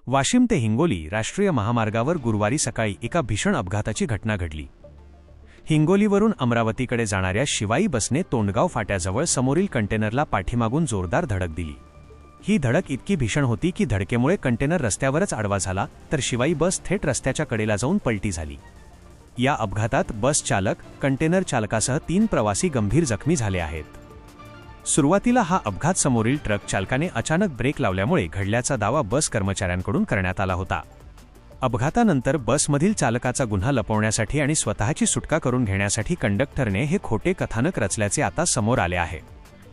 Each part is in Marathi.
वाशिम ते हिंगोली राष्ट्रीय महामार्गावर गुरुवारी सकाळी एका भीषण अपघाताची घटना घडली। हिंगोलीवरून अमरावतीकडे जाणाऱ्या शिवाई बसने तोंडगाव फाट्याजवळ समोरील कंटेनरला पाठीमागून जोरदार धडक दिली। ही धडक इतकी भीषण होती की धडकेमुळे कंटेनर रस्त्यावरच आडवा झाला, तर शिवाई बस थेट रस्त्याच्या कडेला जाऊन पलटी झाली। या अपघातात बस चालक, कंटेनर चालकासह 3 प्रवासी गंभीर जखमी झाले आहेत। सुरुवातीला हा अपघात समोरील ट्रक चालकाने अचानक ब्रेक लावल्यामुळे घडल्याचा दावा बस कर्मचाऱ्यांकडून करण्यात आला होता। अपघातानंतर बसमधील चालकाचा गुन्हा लपवण्यासाठी आणि स्वतःची सुटका करून घेण्यासाठी कंडक्टरने हे खोटे कथानक रचल्याचे आता समोर आले आहे।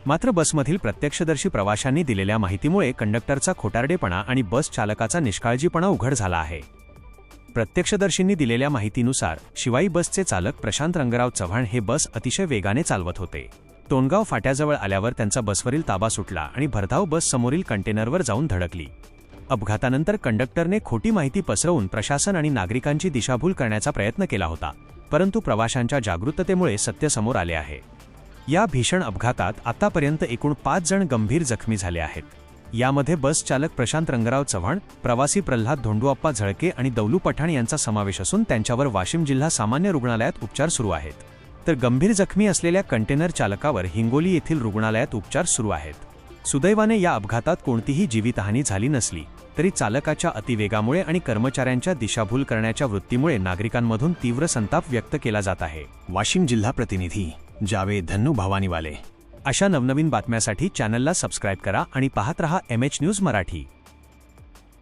मात्र बसमधील प्रत्यक्षदर्शी प्रवाशांनी दिलेल्या माहितीमुळे कंडक्टरचा खोटारडेपणा आणि बस चालकाचा निष्काळजीपणा उघड झाला आहे। प्रत्यक्षदर्शींनी दिलेल्या माहितीनुसार शिवाई बसचे चालक प्रशांत रंगराव चव्हाण हे बस अतिशय वेगाने चालवत होते। तोंडगाव फाट्याजवळ आल्यावर त्यांचा बसवरील ताबा सुटला आणि भरधाव बस समोरील कंटेनरवर जाऊन धडकली। अपघातानंतर कंडक्टरने खोटी माहिती पसरवून प्रशासन आणि नागरिकांची दिशाभूल करण्याचा प्रयत्न केला होता, परंतु प्रवाशांच्या जागरूकतेमुळे सत्य समोर आले आहे। या भीषण अपघातात आतापर्यंत एकूण 5 जण गंभीर जखमी झाले आहेत। यामध्ये बस चालक प्रशांत रंगराव चव्हाण, प्रवासी प्रल्हाद धोंडूअप्पा झळके आणि दौलू पठाण यांचा समावेश असून त्यांच्यावर वाशिम जिल्हा सामान्य रुग्णालयात उपचार सुरू आहेत, तर गंभीर जखमी असलेल्या कंटेनर चालकावर हिंगोली येथील रुग्णालयात उपचार सुरू आहेत। सुदैवाने या अपघातात कोणतीही जीवितहानी झाली नसली, तरी चालकाच्या अतिवेगामुळे आणि कर्मचाऱ्यांच्या दिशाभूल करण्याच्या वृत्तीमुळे नागरिकांमधून तीव्र संताप व्यक्त केला जात आहे। वाशिम जिल्हा प्रतिनिधी जावेद धन्नू भवानीवाले। अशा नवनवीन बातम्यांसाठी चॅनलला सबस्क्राइब करा आणि पाहत रहा MH न्यूज मराठी।